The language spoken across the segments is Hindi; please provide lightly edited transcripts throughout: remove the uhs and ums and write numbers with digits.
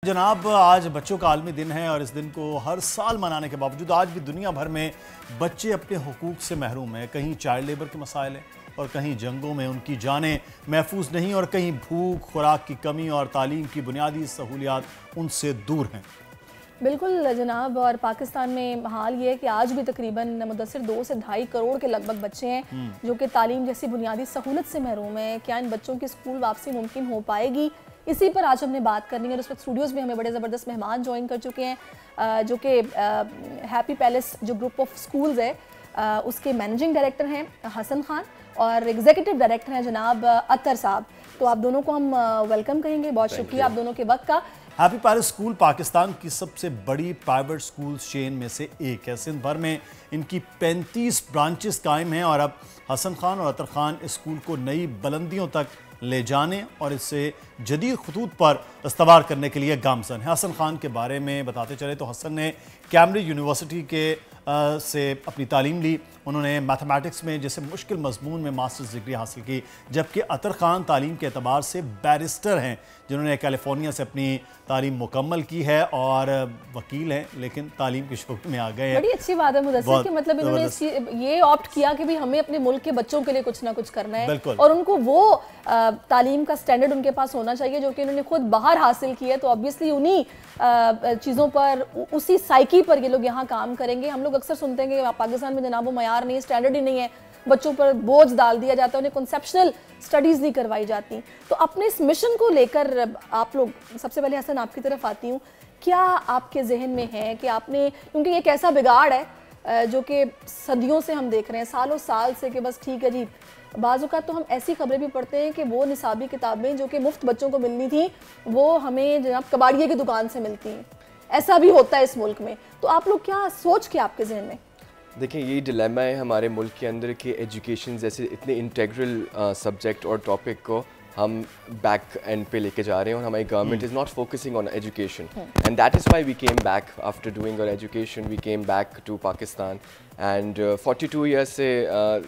जनाब, आज बच्चों का आलमी दिन है और इस दिन को हर साल मनाने के बावजूद आज भी दुनिया भर में बच्चे अपने हुकूक से महरूम हैं। कहीं चाइल्ड लेबर के मसाइल हैं और कहीं जंगों में उनकी जानें महफूज नहीं और कहीं भूख, खुराक की कमी और तालीम की बुनियादी सहूलियात उनसे दूर हैं। बिल्कुल जनाब, और पाकिस्तान में हाल ये है कि आज भी तकरीबन मुदस्सिर 2 से 2.5 करोड़ के लगभग बच्चे हैं जो कि तालीम जैसी बुनियादी सहूलत से महरूम हैं। क्या इन बच्चों की स्कूल वापसी मुमकिन हो पाएगी? इसी पर आज हमने बात करनी है और उस वक्त स्टूडियोज़ में हमें बड़े ज़बरदस्त मेहमान ज्वाइन कर चुके हैं जो कि हैप्पी पैलेस जो ग्रुप ऑफ स्कूल्स है उसके मैनेजिंग डायरेक्टर हैं हसन खान और एग्जीक्यूटिव डायरेक्टर हैं जनाब अतर साहब। तो आप दोनों को हम वेलकम कहेंगे। बहुत शुक्रिया आप दोनों के वक्त का। हैप्पी पैलेस स्कूल पाकिस्तान की सबसे बड़ी प्राइवेट स्कूल चेन में से एक है। सिंध भर में इनकी 35 ब्रांचेस कायम हैं और अब हसन खान और अतर खान इस स्कूल को नई बुलंदियों तक ले जाने और इससे जदीद खतूत पर इस्तवार करने के लिए गामजन है। हसन खान के बारे में बताते चले तो हसन ने कैम्ब्रिज यूनिवर्सिटी के से अपनी तालीम ली। उन्होंने मैथमेटिक्स में जैसे मुश्किल मजमून में मास्टर्स डिग्री हासिल की, जबकि अतर खान तालीम के अतबार से बैरिस्टर हैं जिन्होंने कैलिफोर्निया से अपनी तालीम मुकम्मल की है और वकील हैं लेकिन तालीम के शोबे में आ गए हैं। बड़ी अच्छी बात है मुदस्सिर कि मतलब इन्होंने ये ऑप्ट किया कि भी हमें अपने मुल्क के बच्चों के लिए कुछ ना कुछ करना है और उनको वो तालीम का स्टैंडर्ड उनके पास होना चाहिए जो कि उन्होंने खुद बाहर हासिल की है। तो ऑब्वियसली उन्हीं चीज़ों पर, उसी साइकी पर ये लोग यहाँ काम करेंगे। हम लोग अक्सर सुनते हैं कि पाकिस्तान में जनाब मयार नहीं, स्टैंडर्ड ही नहीं है, बच्चों पर बोझ डाल दिया जाता है, उन्हें कॉन्सेप्शनल स्टडीज़ नहीं करवाई जाती। तो अपने इस मिशन को लेकर आप लोग, सबसे पहले हसन आपकी तरफ आती हूँ, क्या आपके जहन में है कि आपने, क्योंकि एक ऐसा बिगाड़ है जो कि सदियों से हम देख रहे हैं, सालों साल से, कि बस ठीक है जी, बाज़ तो हम ऐसी खबरें भी पढ़ते हैं कि वो निसाबी किताबें जो कि मुफ्त बच्चों को मिलनी थी वो हमें जनाब कबाड़िए की दुकान से मिलती हैं। ऐसा भी होता है इस मुल्क में। तो आप लोग क्या सोच के आपके जहन में? देखिए, ये डिलेमा है हमारे मुल्क के अंदर कि एजुकेशन जैसे इतने इंटेग्रल सब्जेक्ट और टॉपिक को हम बैक एंड पे लेके जा रहे हैं और हमारी government is not focusing on education and that is why we came back after doing our education, we came back to Pakistan and 42 years से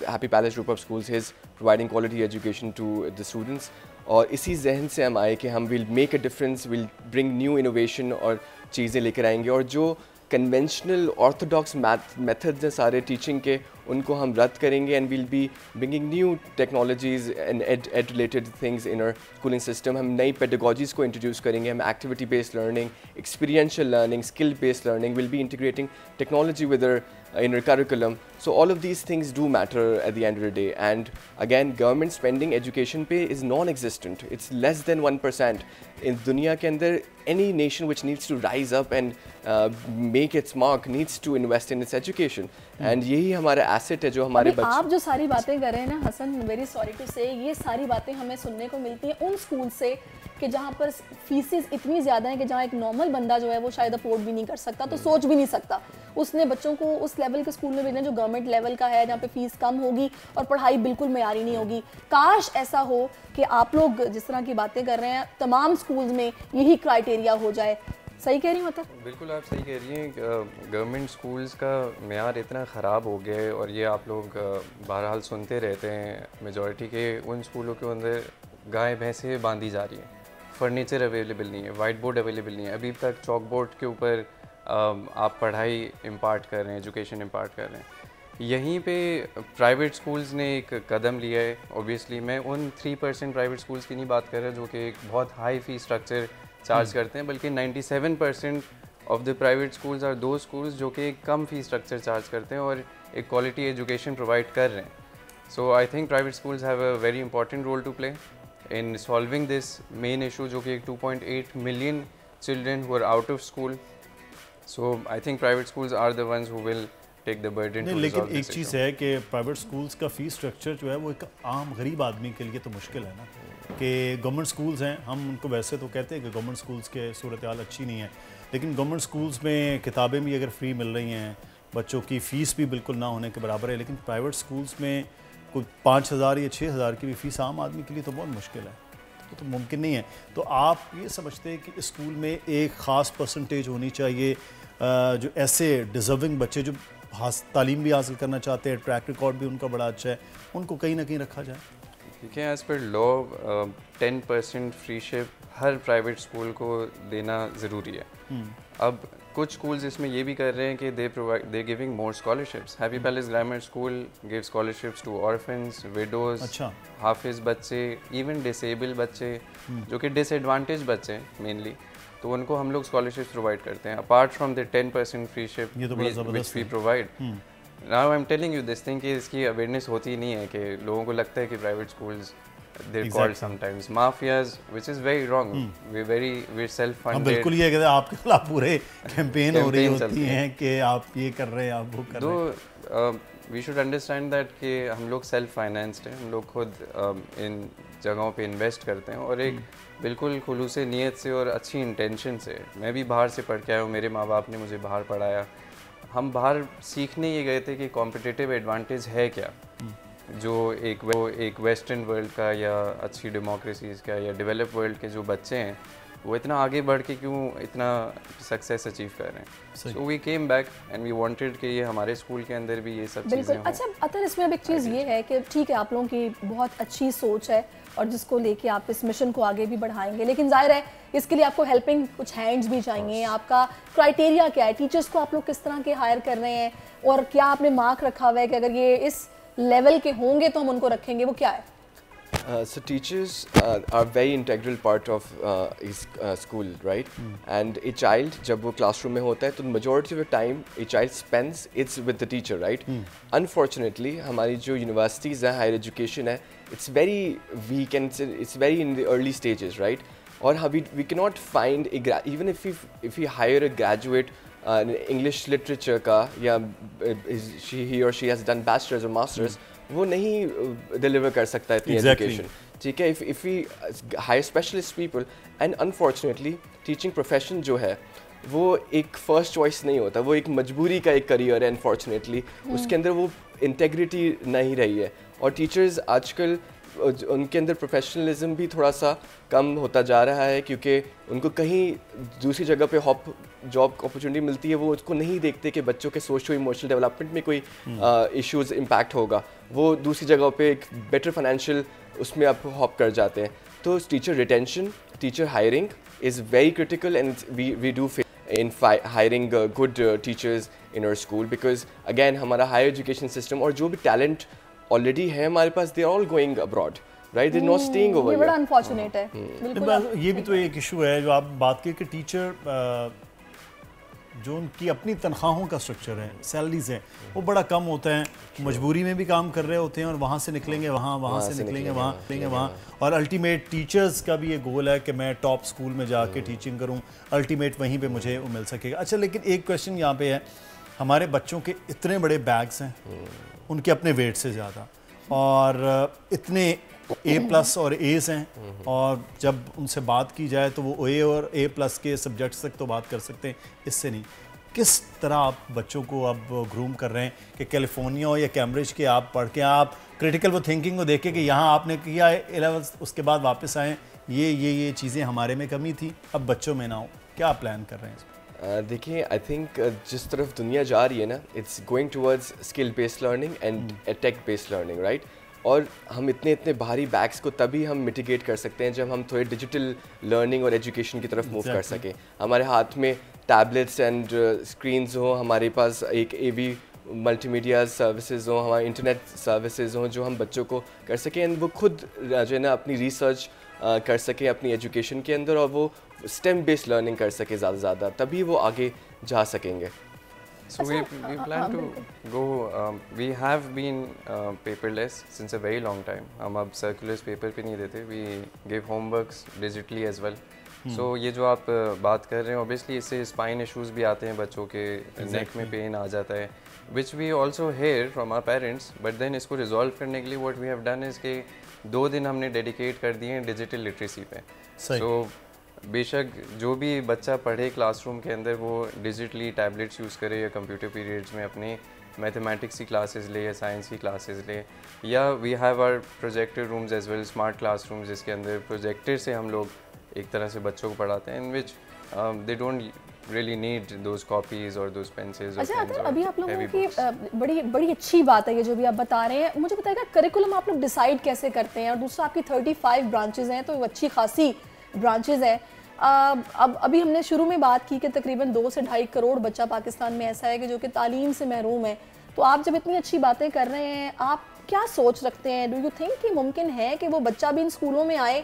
happy palace group of schools is providing quality education to the students. और इसी जहन से हम आए कि हम will make a difference, will bring new innovation और चीज़ें लेकर आएंगे और जो कन्वेंशनल ऑर्थोडॉक्स मेथड्स हैं सारे टीचिंग के, उनको हम रद्द करेंगे and will be bringing new technologies and ed related things in our schooling system. हम नई पेडागोजीज़ को इंट्रोड्यूस करेंगे, हम activity based learning, experiential learning, skill based learning, will be integrating technology with in our curriculum. So all of these things do matter at the end of the day, and again government spending education पे is non-existent. It's less than 1%. in दुनिया के अंदर any nation which needs to rise up and make its mark needs to invest in its education. and यही हमारा asset है जो हमारे बच्चे। आप जो सारी बातें कर रहे हैं ना हसन, वेरी सॉरी टू से, ये सारी बातें हमें सुनने को मिलती हैं उन स्कूल से कि जहाँ पर फीसेस इतनी ज़्यादा हैं कि जहाँ एक नॉर्मल बंदा जो है वो शायद अफोर्ड भी नहीं कर सकता, तो सोच भी नहीं सकता उसने बच्चों को उस लेवल के स्कूल में भेजना जो गवर्नमेंट लेवल का है, जहाँ पे फीस कम होगी और पढ़ाई बिल्कुल मयारी नहीं होगी। काश ऐसा हो कि आप लोग जिस तरह की बातें कर रहे हैं तमाम स्कूल्स में यही क्राइटेरिया हो जाए। सही कह रही हूँ मतलब? बिल्कुल आप सही कह रही हैं। गवर्नमेंट स्कूल्स का मेयार इतना ख़राब हो गया है और ये आप लोग बहरहाल सुनते रहते हैं मेजॉरिटी के उन स्कूलों के अंदर गाय भैंसें बांधी जा रही हैं, फर्नीचर अवेलेबल नहीं है, वाइट बोर्ड अवेलेबल नहीं है, अभी तक चॉक बोर्ड के ऊपर आप पढ़ाई इम्पार्ट कर रहे हैं, एजुकेशन इम्पार्ट कर रहे हैं। यहीं पे प्राइवेट स्कूल्स ने एक कदम लिया है। ऑब्वियसली मैं उन 3% प्राइवेट स्कूल्स की नहीं बात कर रहा जो कि एक बहुत हाई फी स्ट्रक्चर चार्ज करते हैं, बल्कि 97% of the private schools are दो स्कूल्स जो कि एक कम फी स्ट्रक्चर चार्ज करते हैं और एक क्वालिटी एजुकेशन प्रोवाइड कर रहे हैं। So I think private schools have a very important role to play in solving this main issue जो कि 2.8 million children who are out of school. So I think private schools are the ones who will take the burden to resolve this issue. लेकिन एक चीज़ है कि प्राइवेट स्कूल्स का फ़ीस स्ट्रक्चर जो है वो एक आम गरीब आदमी के लिए तो मुश्किल है ना, कि गवर्नमेंट स्कूल्स हैं, हम उनको वैसे तो कहते हैं कि गवर्नमेंट स्कूल्स के सूरत हाल अच्छी नहीं है, लेकिन गवर्नमेंट स्कूल्स में किताबें भी अगर फ्री मिल रही हैं, बच्चों की फ़ीस भी बिल्कुल ना होने के बराबर है, लेकिन प्राइवेट स्कूल्स में कोई 5,000 या 6,000 की भी फ़ीस आम आदमी के लिए तो बहुत मुश्किल है, तो मुमकिन नहीं है। तो आप ये समझते हैं कि स्कूल में एक ख़ास परसेंटेज होनी चाहिए जो ऐसे डिज़र्विंग बच्चे जो तालीम भी हासिल करना चाहते हैं, ट्रैक रिकॉर्ड भी उनका बड़ा अच्छा है, उनको कहीं ना कहीं रखा जाए? देखिए, as per law 10% freeship हर प्राइवेट स्कूल को देना ज़रूरी है। अब कुछ स्कूल्स इसमें ये भी कर रहे हैं कि they giving more scholarships. Happy palace grammar school give scholarships to orphans, widows, हाफिज बच्चे, इवन डिसेबल बच्चे जो कि डिसएडवांटेज बच्चे हैं मेनली, तो उनको हम लोग स्कॉलरशिप्स प्रोवाइड करते हैं apart from the 10% freeship which we provide. Now I am telling you this thing कि इसकी अवेयरनेस होती नहीं है, कि लोगों को लगता है कि private schools they're called sometimes mafias, which is very wrong. we're self funded। बिल्कुल ये कहते हैं आपके खिलाफ पूरे कैंपेन हो रही होती हैं कि आप ये कर रहे हैं, आप वो कर रहे हैं। we should understand that कि हम लोग सेल्फ फाइनेंस्ड हैं, हम लोग खुद इन जगहों पे इन्वेस्ट करते हैं और एक बिल्कुल खुलूस नीयत से और अच्छी इंटेंशन से। मैं भी बाहर से पढ़ के आया हूँ, मेरे माँ बाप ने मुझे बाहर पढ़ाया, हम बाहर सीखने ये गए थे कि कॉम्पिटिटिव एडवांटेज है क्या, जो एक वेस्टर्न वर्ल्ड का या अच्छी डेमोक्रेसीज़ का या डेवलप वर्ल्ड के जो बच्चे हैं वो इतना आगे बढ़ के क्यों इतना सक्सेस अचीव कर रहे हैं। So we came back and we wanted कि ये हमारे स्कूल के अंदर भी ये सब चीज़ें हों। अच्छा अतर, इसमें अब एक चीज़ ये है कि ठीक है आप लोगों की बहुत अच्छी सोच है और जिसको लेके आप इस मिशन को आगे भी बढ़ाएंगे, लेकिन जाहिर है इसके लिए आपको हेल्पिंग कुछ हैंड्स भी चाहिए। आपका क्राइटेरिया क्या है, टीचर्स को आप लोग किस तरह के हायर कर रहे हैं और क्या आपने मार्क रखा हुआ है कि अगर ये इस लेवल के होंगे तो हम उनको रखेंगे, वो क्या है? So teachers are very integral part of his school, right? And a child जब वो classroom में होता है तो majority of the time a child spends it's with the teacher, right? Unfortunately हमारी जो universities हैं, higher education है, it's very weak and it's very in the early stages, right? और we cannot find even if we hire a graduate English literature का या he or she has done bachelor's or master's, वो नहीं deliver कर सकता है इतनी education, ठीक है? If we hire specialist people, and unfortunately teaching profession जो है वो एक first choice नहीं होता, वो एक मजबूरी का एक career है unfortunately, उसके अंदर वो integrity नहीं रही है और teachers आजकल उनके अंदर प्रोफेशनलिज्म भी थोड़ा सा कम होता जा रहा है क्योंकि उनको कहीं दूसरी जगह पे जॉब अपॉर्चुनिटी मिलती है, वो उसको नहीं देखते कि बच्चों के सोशो इमोशनल डेवलपमेंट में कोई इश्यूज इम्पैक्ट होगा, वो दूसरी जगह पे एक बेटर फाइनेंशियल उसमें आप हॉप कर जाते हैं। तो teacher retention, teacher hiring is very critical and we do in hiring good teachers in our school because again हमारा higher education system और जो भी talent already है हमारे पास, they are all going abroad, right? They're not staying over here. ये बड़ा unfortunate है। बिल्कुल ये भी तो एक इशू है जो आप बात की कि टीचर जो उनकी अपनी तनख्वाहों का स्ट्रक्चर है, सैलरीज है, वो बड़ा कम होता है, मजबूरी में भी काम कर रहे होते हैं और वहाँ से निकलेंगे वहाँ से निकलेंगे वहाँ और अल्टीमेट टीचर्स का भी ये गोल है कि मैं टॉप स्कूल में जाके टीचिंग करूँ, अल्टीमेट वहीं पे मुझे वो मिल सकेगा। अच्छा, लेकिन एक क्वेश्चन यहाँ पे है, हमारे बच्चों के इतने बड़े बैग्स हैं, उनके अपने वेट से ज़्यादा, और इतने A+ और A's हैं, और जब उनसे बात की जाए तो वो A और A+ के सब्जेक्ट्स तक तो बात कर सकते हैं, इससे नहीं। किस तरह आप बच्चों को अब ग्रूम कर रहे हैं कि कैलिफोर्निया हो या कैम्ब्रिज के आप पढ़ के आप क्रिटिकल वो थिंकिंग को देखें कि यहाँ आपने किया है 11th, उसके बाद वापस आएँ, ये चीज़ें हमारे में कमी थी, अब बच्चों में ना हो, क्या प्लान कर रहे हैं? देखिए, आई थिंक जिस तरफ दुनिया जा रही है ना, it's going towards skill based learning and tech based learning, right? और हम इतने भारी बैग्स को तभी हम मिटिगेट कर सकते हैं जब हम थोड़े डिजिटल लर्निंग और एजुकेशन की तरफ मूव कर सकें। हमारे हाथ में टैबलेट्स एंड स्क्रीन्स हो, हमारे पास एक AV मल्टीमीडिया सर्विसेज हो, हमारे इंटरनेट सर्विसेज हो जो हम बच्चों को कर सकें एंड वो खुद जो है ना अपनी रिसर्च कर सकें अपनी एजुकेशन के अंदर, और वो स्टेम बेस्ड लर्निंग कर सके ज़्यादा, तभी वो आगे जा सकेंगे। So we plan to go. We have been paperless since a very long time. हम अब circulars paper पे नहीं देते. We give homeworks digitally as well. So ये जो आप बात कर रहे हैं, obviously इससे spine issues भी आते हैं बच्चों के, neck में pain आ जाता है, which we also hear from our parents. But then इसको resolve करने के लिए what we have done is कि 2 दिन हमने dedicate कर दिए हैं digital literacy पे. So बेशक जो भी बच्चा पढ़े क्लासरूम के अंदर वो डिजिटली टैबलेट्स यूज़ करे या कंप्यूटर पीरियड्स में अपने मैथमेटिक्स की क्लासेस ले या साइंस की क्लासेस ले, या we have our projector rooms as well, smart classrooms जिसके अंदर प्रोजेक्टर से हम लोग एक तरह से बच्चों को पढ़ाते हैं, in which they don't really need those copies or those pencils or अच्छा, अभी आप लोगों की बड़ी अच्छी बात है ये जो भी आप बता रहे हैं। मुझे बताइएगा करिकुलम आप लोग डिसाइड कैसे करते हैं, और दूसरा आपकी 35 ब्रांचेस हैं तो अच्छी खासी ब्रांचेज हैं। अब अभी हमने शुरू में बात की कि तकरीबन 2 से 2.5 करोड़ बच्चा पाकिस्तान में ऐसा है कि जो कि तालीम से महरूम है। तो आप जब इतनी अच्छी बातें कर रहे हैं, आप क्या सोच रखते हैं? डू यू थिंक कि मुमकिन है कि वो बच्चा भी इन स्कूलों में आए?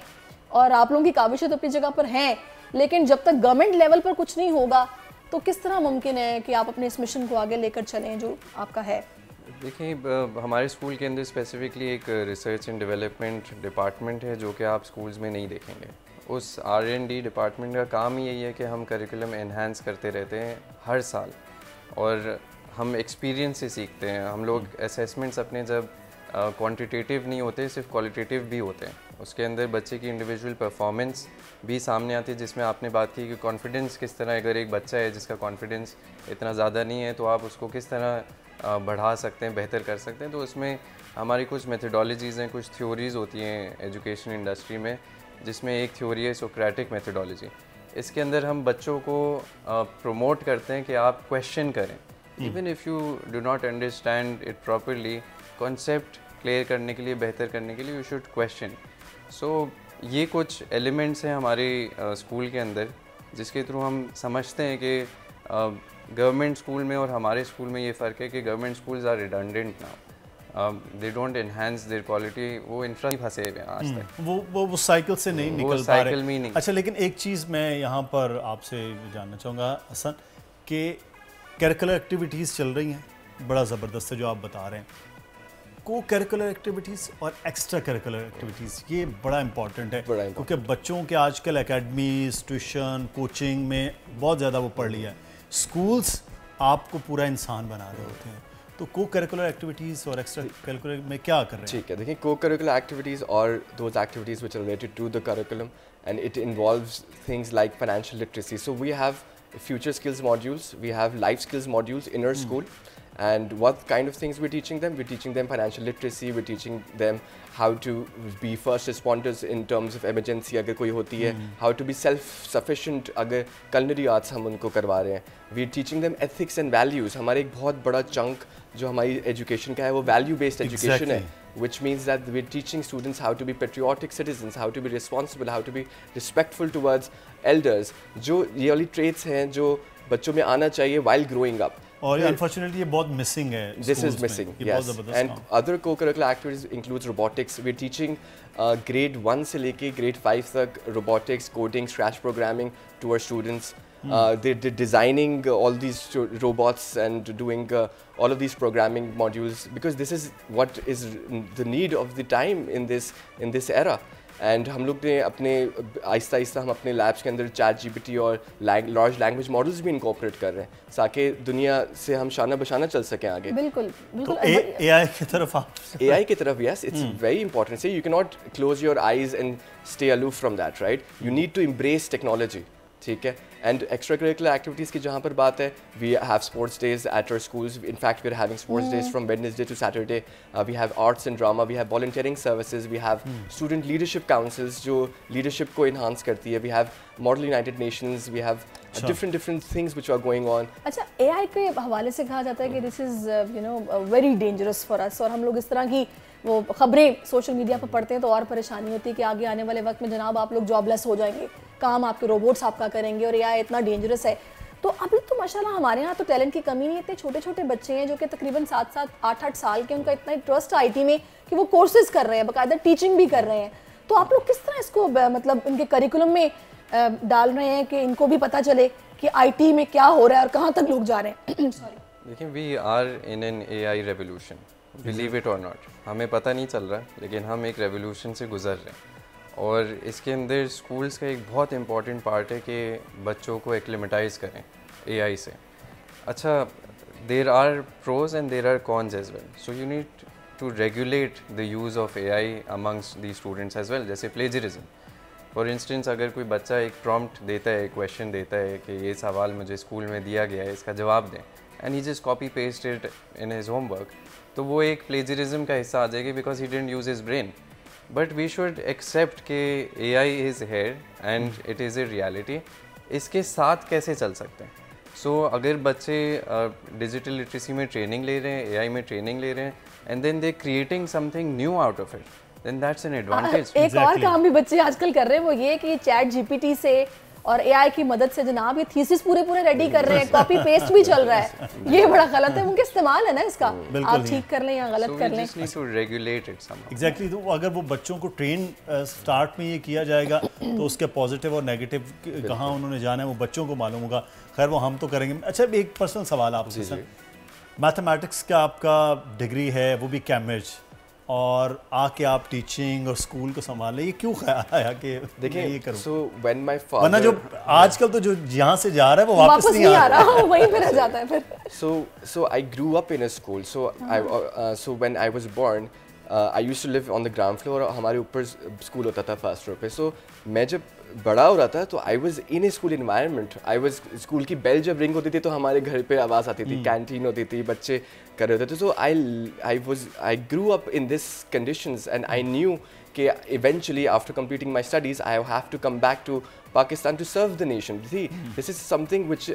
और आप लोगों की काविशें तो अपनी जगह पर हैं, लेकिन जब तक गवर्नमेंट लेवल पर कुछ नहीं होगा तो किस तरह मुमकिन है कि आप अपने इस मिशन को आगे लेकर चलें जो आपका है? देखिए, हमारे स्कूल के अंदर स्पेसिफिकली एक रिसर्च एंड डेवलपमेंट डिपार्टमेंट है जो कि आप स्कूल्स में नहीं देखेंगे। उस R&D डिपार्टमेंट का काम ही यही है कि हम करिकुलम एनहांस करते रहते हैं हर साल, और हम एक्सपीरियंस से सीखते हैं। हम लोग असेसमेंट्स अपने जब क्वांटिटेटिव नहीं होते, सिर्फ क्वालिटेटिव भी होते हैं। उसके अंदर बच्चे की इंडिविजुअल परफॉर्मेंस भी सामने आती है, जिसमें आपने बात की कि कॉन्फिडेंस किस तरह, अगर एक बच्चा है जिसका कॉन्फिडेंस इतना ज़्यादा नहीं है तो आप उसको किस तरह बढ़ा सकते हैं, बेहतर कर सकते हैं। तो उसमें हमारी कुछ मेथडोलॉजीज़ हैं, कुछ थ्योरीज़ होती हैं एजुकेशन इंडस्ट्री में, जिसमें एक थ्योरी है सोक्रेटिक मेथडोलॉजी। इसके अंदर हम बच्चों को प्रमोट करते हैं कि आप क्वेश्चन करें, even if you do not understand it properly. Concept clear करने के लिए, बेहतर करने के लिए यू शुड क्वेश्चन। सो ये कुछ एलिमेंट्स हैं हमारे स्कूल के अंदर, जिसके थ्रू हम समझते हैं कि गवर्नमेंट स्कूल में और हमारे स्कूल में ये फ़र्क है कि government schools are redundant now, they don't enhance their quality. वो इंफ्रा फंसे हुए हैं आज तक, वो साइकिल से नहीं निकल पा रहे। नहीं। अच्छा, लेकिन एक चीज़ मैं यहाँ पर आपसे जानना चाहूँगा हसन, कि करिकुलर एक्टिविटीज़ चल रही हैं बड़ा ज़बरदस्त है जो आप बता रहे हैं। को करिकुलर एक्टिविटीज़ और एक्स्ट्रा करिकुलर एक्टिविटीज़, ये बड़ा इंपॉर्टेंट है, क्योंकि बच्चों के आजकल एकेडमीज, ट्यूशन, कोचिंग में बहुत ज़्यादा वो पढ़ लिया है। स्कूल्स आपको पूरा इंसान बना रहे होते हैं, तो को करिकुलर एक्टिविटीज़ और एक्स्ट्रा करिकुलर में क्या कर रहे हैं? ठीक है, देखिए, को करिकुलर एक्टिविटीज़ और those activities which are related to the curriculum, and it involves things like financial literacy. So we have future skills modules, we have life skills modules in our school. And what kind of things we're teaching them? We're teaching them financial literacy, we're teaching them how to be first responders in terms of emergency अगर कोई होती है, how to be self-sufficient अगर culinary arts हम उनको करवा रहे हैं। We're teaching them ethics and values। हमारे एक बहुत बड़ा chunk जो हमारी education का है वो value based education है, which means that we're teaching students how to be patriotic citizens, how to be responsible, how to be respectful towards elders, जो ये वाली traits हैं जो बच्चों में आना चाहिए while growing up। और अनफॉर्चुनेटली ये बहुत मिसिंग है। This is missing, yes. And other co-curricular activities includes robotics. We're teaching grade 1 से लेके grade 5 तक robotics, coding, scratch programming to our students. They're designing all these robots and doing all of these programming modules, because this is what is the need of the time in this era. And हम लोग ने अपने आहिस्ता आहिस्ता हम अपने लैब्स के अंदर चैट जीपीटी और लार्ज लैंग्वेज मॉडल्स भी इनकॉर्पोरेट कर रहे हैं, ताकि दुनिया से हम शाना बशाना चल सकें आगे। बिल्कुल, तो एआई की तरफ आप एआई की तरफ, yes, it's very important. Say you can not close your eyes and stay aloof from that, right? You need to embrace technology, ठीक है? एंड एक्स्ट्रा करिकुलर एक्टिविटीज़ की जहाँ पर बात है, we have sports days at our schools. In fact we are having sports days from Wednesday to Saturday. We have arts and drama, we have volunteering services, we have student leadership councils जो लीडरशिप को इन्हांस करती है, we have Model United Nations, we have different things which are going on. अच्छा, AI के हवाले से कहा जाता है कि this is very dangerous for us, और हम लोग इस तरह की वो खबरें सोशल मीडिया पर पढ़ते हैं तो और परेशानी होती है कि आगे आने वाले वक्त में जनाब आप लोग जॉबलेस हो जाएंगे, काम आपके रोबोट्स आपका करेंगे, और AI इतना डेंजरस है। तो अभी तो माशाल्लाह हमारे यहाँ तो टैलेंट की कमी नहीं है। इतने छोटे छोटे बच्चे हैं जो कि तकरीबन 7-7, 8-8 साल के, उनका इतना इंटरेस्ट IT में कि वो कोर्सेज कर रहे हैं, बाकायदा टीचिंग भी कर रहे हैं। तो आप लोग किस तरह इसको मतलब उनके करिकुलम में डाल रहे हैं कि इनको भी पता चले कि IT में क्या हो रहा है और कहाँ तक लोग जा रहे हैं? सॉरी। देखिए, we are in an AI revolution, believe it or not. हमें पता नहीं चल रहा, लेकिन हम एक रेवोल्यूशन से गुजर रहे हैं, और इसके अंदर स्कूल्स का एक बहुत इंपॉर्टेंट पार्ट है कि बच्चों को एक्लिमेटाइज करें AI से। अच्छा, there are pros and there are cons as well, so you need to regulate the use of AI amongst the students as well. जैसे प्लेजरिज्म, फॉर इंस्टेंस, अगर कोई बच्चा एक प्रॉम्प्ट देता है, क्वेश्चन देता है कि ये सवाल मुझे स्कूल में दिया गया है, इसका जवाब दें, and he just copy paste it in his homework, तो वो एक प्लेजरिज्म का हिस्सा आ जाएगी, because he didn't use his brain. But we should accept कि AI is here and it is a reality. इसके साथ कैसे चल सकते हैं? सो अगर बच्चे डिजिटल लिटरेसी में ट्रेनिंग ले रहे हैं, AI में ट्रेनिंग ले रहे हैं, and then they creating something new out of it, then that's an advantage. एक और काम भी बच्चे आजकल कर रहे हैं, वो ये कि चैट जीपीटी से और एआई की मदद से जनाब ये थीसिस पूरे रेडी कर रहे हैं, कॉपी पेस्ट भी चल रहा है। ये बड़ा गलत है, उनके इस्तेमाल है ना इसका, आप ठीक कर लें या गलत कर लें। एग्जैक्टली, तो अगर वो बच्चों को ट्रेन स्टार्ट में ये किया जाएगा तो उसके पॉजिटिव और नेगेटिव कहाँ उन्होंने जाना है वो बच्चों को मालूम होगा। खैर वो हम तो करेंगे। अच्छा, एक पर्सनल सवाल आपसे सर, मैथमेटिक्स का आपका डिग्री है, वो भी कैम्ब्रिज, और आके आप टीचिंग और स्कूल को संभाले, ये क्यों ख्याल आया कि देखिए ये करूं? So when my father, वरना जो आजकल तो जो यहाँ से जा रहा है वो वापस नहीं आ रहा, वहीं पे रह जाता है फिर। So I grew up in a school. So when I was born, I used to live on the ground floor. हमारे ऊपर स्कूल होता था फर्स्ट फ्लोर पे। So मैं जब बड़ा हो रहा था तो I was in A school environment. I was school की बेल जब रिंग होती थी तो हमारे घर पे आवाज़ आती थी, कैंटीन होती थी, बच्चे कर रहे होते थे। So I grew up in this conditions and I knew कि eventually after completing my studies I have to come back to Pakistan to serve the nation. See, this is something which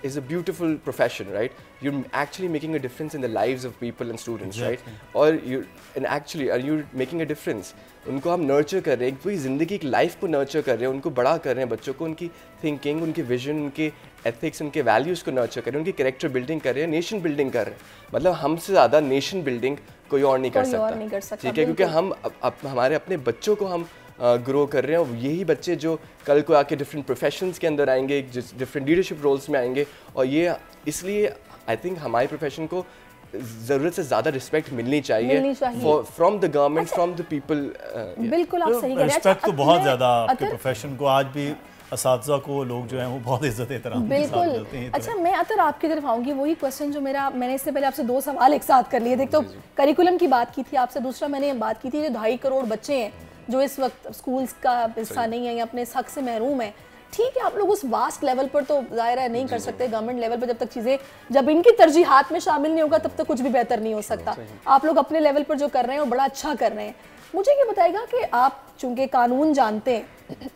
is a beautiful profession, right? You're actually making a difference in the lives of people and students, right? Or you're making a difference. उनको हम नर्चर कर रहे हैं, पूरी ज़िंदगी एक लाइफ को नर्चर कर रहे हैं, उनको बड़ा कर रहे हैं, बच्चों को उनकी थिंकिंग, उनके विजन, उनके एथिक्स, उनके वैल्यूज़ को नर्चर कर रहे हैं, उनकी कैरेक्टर बिल्डिंग कर रहे हैं, नेशन बिल्डिंग कर रहे हैं। मतलब हमसे ज़्यादा नेशन बिल्डिंग कोई और नहीं कर सकता, ठीक है? क्योंकि हम हमारे अपने बच्चों को हम ग्रो कर रहे हैं, और यही बच्चे जो कल को आके डिफरेंट प्रोफेशंस के अंदर आएंगे, डिफरेंट लीडरशिप रोल्स में आएंगे। और ये इसलिए आई थिंक हमारे प्रोफेशन को ज़रूरत से ज़्यादा रिस्पेक्ट मिलनी चाहिए from the government, from the people. बिल्कुल आप सही कह रहे हैं। रिस्पेक्ट तो बहुत ज़्यादा आपके प्रोफेशन को आज भी असातिज़ा को लोग जो हैं वो बहुत इज्जत एहतराम के साथ करते हैं। अच्छा, मैं अतर आपकी तरफ आऊँगी, वही क्वेश्चन जो मैंने इससे पहले आपसे दो सवाल एक साथ कर लिए। देख, तो करिकुलम की बात की थी आपसे, दूसरा मैंने बात की थी जो 2.5 करोड़ बच्चे हैं जो इस वक्त स्कूल्स का हिस्सा नहीं है या अपने हक से महरूम है। ठीक है, आप लोग उस वास्ट लेवल पर तो ज़ाहिर है नहीं कर सकते, गवर्नमेंट लेवल पर जब तक चीज़ें, जब इनकी तरजीहात में शामिल नहीं होगा तब तक कुछ भी बेहतर नहीं हो सकता। आप लोग अपने लेवल पर जो कर रहे हैं वो बड़ा अच्छा कर रहे हैं। मुझे ये बताएगा कि आप चूँकि कानून जानते हैं,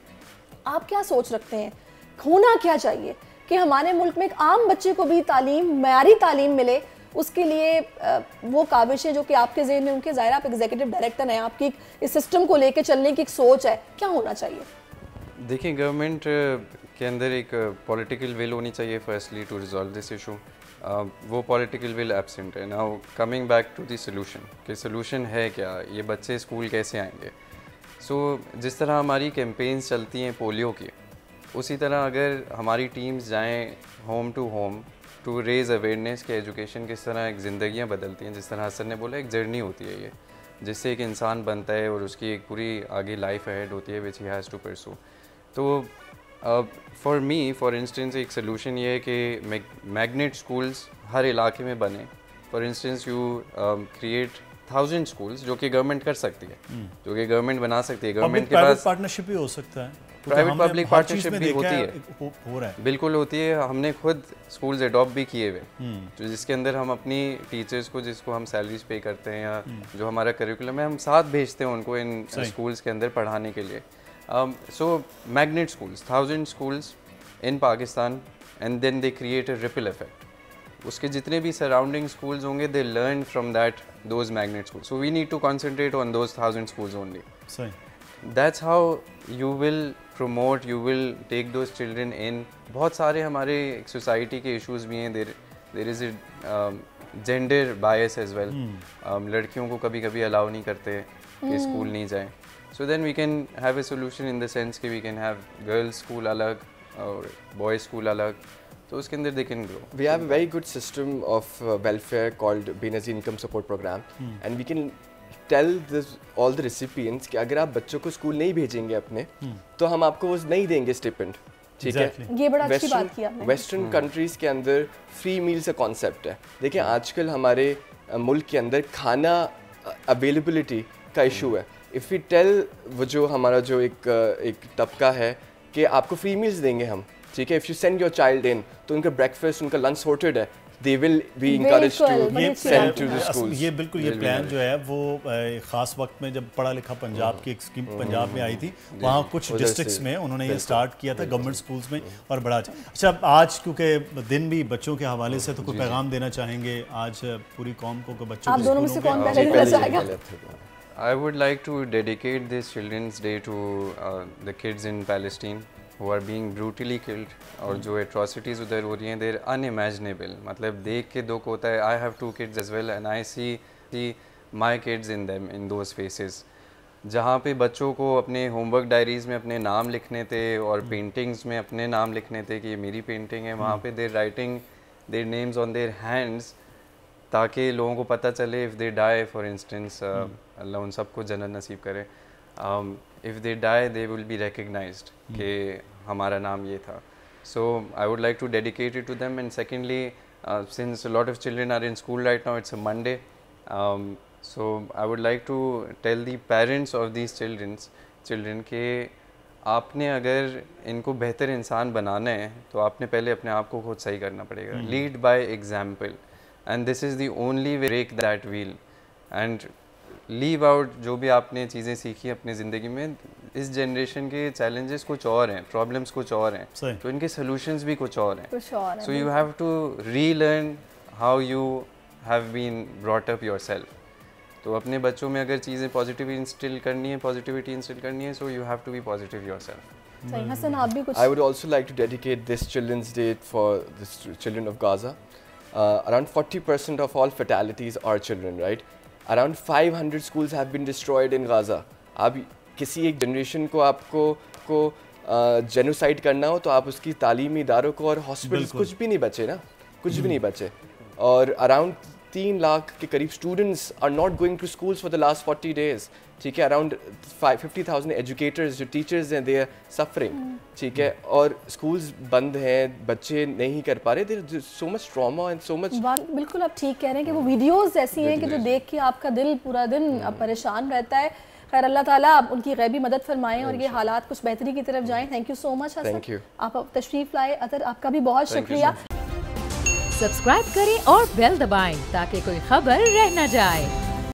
आप क्या सोच रखते हैं होना क्या चाहिए कि हमारे मुल्क में एक आम बच्चे को भी तालीम, मयारी तालीम मिले? उसके लिए वो काविशें जो कि आपके ज़हन में, उनके ज़ाहिर आप एग्जीक्यूटिव डायरेक्टर हैं, आपकी इस सिस्टम को लेके चलने की एक सोच है, क्या होना चाहिए? देखिए, गवर्नमेंट के अंदर एक पॉलिटिकल विल होनी चाहिए firstly to resolve this issue. वो पॉलिटिकल विल एब्सेंट है। Now coming back to the solution, कि सॉल्यूशन है क्या, ये बच्चे स्कूल कैसे आएंगे? जिस तरह हमारी कैंपेन्स चलती हैं पोलियो की, उसी तरह अगर हमारी टीम्स जाएं home to home to raise awareness कि एजुकेशन किस तरह एक ज़िंदगियाँ बदलती हैं। जिस तरह हसन ने बोला, एक जर्नी होती है ये, जिससे एक इंसान बनता है और उसकी एक पूरी आगे लाइफ अहेड होती है विच ही हैज़ टू परसू। तो फॉर मी फॉर इंस्टेंस एक सोल्यूशन ये है कि मैग्नेट स्कूल्स हर इलाके में बने। For instance you create 1000 schools, जो कि गवर्नमेंट कर सकती है, जो कि गवर्नमेंट बना सकती है। गवर्नमेंट के पास पार्टनरशिप भी हो सकता है, प्राइवेट पब्लिक पार्टनरशिप भी होती है, हो रहा है, बिल्कुल होती है। हमने खुद स्कूल्स एडॉप्ट भी किए हुए, तो जिसके अंदर हम अपनी टीचर्स को, जिसको हम सैलरीज पे करते हैं या जो हमारा करिकुलम है, हम साथ भेजते हैं उनको इन स्कूल्स के अंदर पढ़ाने के लिए। So magnet schools, 1000 schools in Pakistan, and then they create a ripple effect. उसके जितने भी सराउंडिंग स्कूल्स होंगे, they learn from that those magnet schools. So we need to concentrate on those 1000 schools only. That's how you will promote, you will take those children in. बहुत सारे हमारे सोसाइटी के इश्यूज भी हैं। there is a gender bias as well. लड़कियों को कभी कभी अलाउ नहीं करते कि स्कूल नहीं जाएं। So then we can have a solution in the sense कि we can have girls school अलग और boys school अलग, तो उसके अंदर they can grow. We have a very good system of welfare called Benazir Income Support Program, and we can tell all the recipients कि अगर आप बच्चों को स्कूल नहीं भेजेंगे अपने, तो हम आपको वो नहीं देंगे स्टिपेंड, ठीक है? ये बड़ा अच्छी बात की आपने। वेस्टर्न कंट्रीज के अंदर फ्री मील्स का कॉन्सेप्ट है। देखिए, आजकल हमारे मुल्क के अंदर खाना अवेलेबिलिटी का इशू है। इफ़ वी टेल वो जो हमारा जो एक तबका है कि आपको फ्री मील्स देंगे हम, ठीक है? If you send your child in, तो उनका ब्रेकफास्ट, उनका लंच सॉर्टेड है, they will be encouraged to send to the schools. ये बिल्कुल ये प्लान जो है वो ख़ास वक्त में जब पढ़ा लिखा पंजाब की एक स्कीम पंजाब में आई थी, वहाँ कुछ डिस्ट्रिक्ट्स में उन्होंने ये स्टार्ट किया था गवर्नमेंट स्कूल्स में, और बड़ा अच्छा। आज क्योंकि दिन भी बच्चों के हवाले से, तो कोई पैगाम देना चाहेंगे आज पूरी कौम को, बच्चों आप दोनों में से कौन पहले देना चाहेगा? I would like to dedicate this Children's Day to the kids in Palestine who are being brutally killed. और जो atrocities उधर हो रही हैं, they're unimaginable. मतलब देख के दुख होता है. I have 2 kids as well and I see my kids in them, in those faces. जहाँ पे बच्चों को अपने होमवर्क डायरीज़ में अपने नाम लिखने थे और पेंटिंग्स में अपने नाम लिखने थे कि ये मेरी पेंटिंग है, वहाँ पे they're writing their names on their hands ताकि लोगों को पता चले if they die for instance, अल्लाह उन सबको जन्नत नसीब करे, if they die they will be recognized कि हमारा नाम ये था. So I would like to dedicate it to them. And secondly, since a lot of children are in school right now, it's a Monday, so I would like to tell the parents of these children कि आपने अगर इनको बेहतर इंसान बनाना है तो आपने पहले अपने आप को खुद सही करना पड़ेगा. Lead by example and this is the only way break that wheel and leave out जो भी आपने चीज़ें सीखी अपनी ज़िंदगी में. इस जनरेशन के चैलेंजेस कुछ और हैं, प्रॉब्लम्स कुछ और हैं, तो इनके सॉल्यूशंस भी कुछ और हैं. So you have to relearn how you have been brought up yourself. तो अपने बच्चों में अगर चीज़ें पॉजिटिविटी इंस्टिल करनी है, so you have to be positive yourself. सही. हसन, आप भी कुछ? I would also like to dedicate this Children's Day for the children of Gaza. Around 40% of all fatalities are children, right? Around 500 schools have been destroyed in Gaza. अब किसी एक जनरेशन को आपको जेनोसाइड करना हो तो आप उसकी तालीमी इदारों को और हॉस्पिटल्स कुछ भी नहीं बचे ना, कुछ भी नहीं बचे. और अराउंड 3 लाख के करीब students are not going to schools for the last 40 days. ठीक है, अराउंड 50,000 एजुकेटर्स जो टीचर्स हैं, दे आर सफरिंग. ठीक है, और स्कूल्स बंद हैं, बच्चे नहीं कर पा रहे. There is so much trauma and so much. बिल्कुल आप ठीक कह रहे हैं कि वो वीडियोस ऐसी हैं कि जो देख के आपका दिल पूरा दिन परेशान रहता है. खैर, अल्लाह ताला उनकी गैबी मदद फरमाएं और ये हालात कुछ बेहतरी की तरफ जाएं. Thank you so much Hasan, आप तशरीफ लाए. अतर, आपका भी बहुत शुक्रिया. सब्सक्राइब करें और बेल दबाएं ताकि कोई खबर रह न जाए.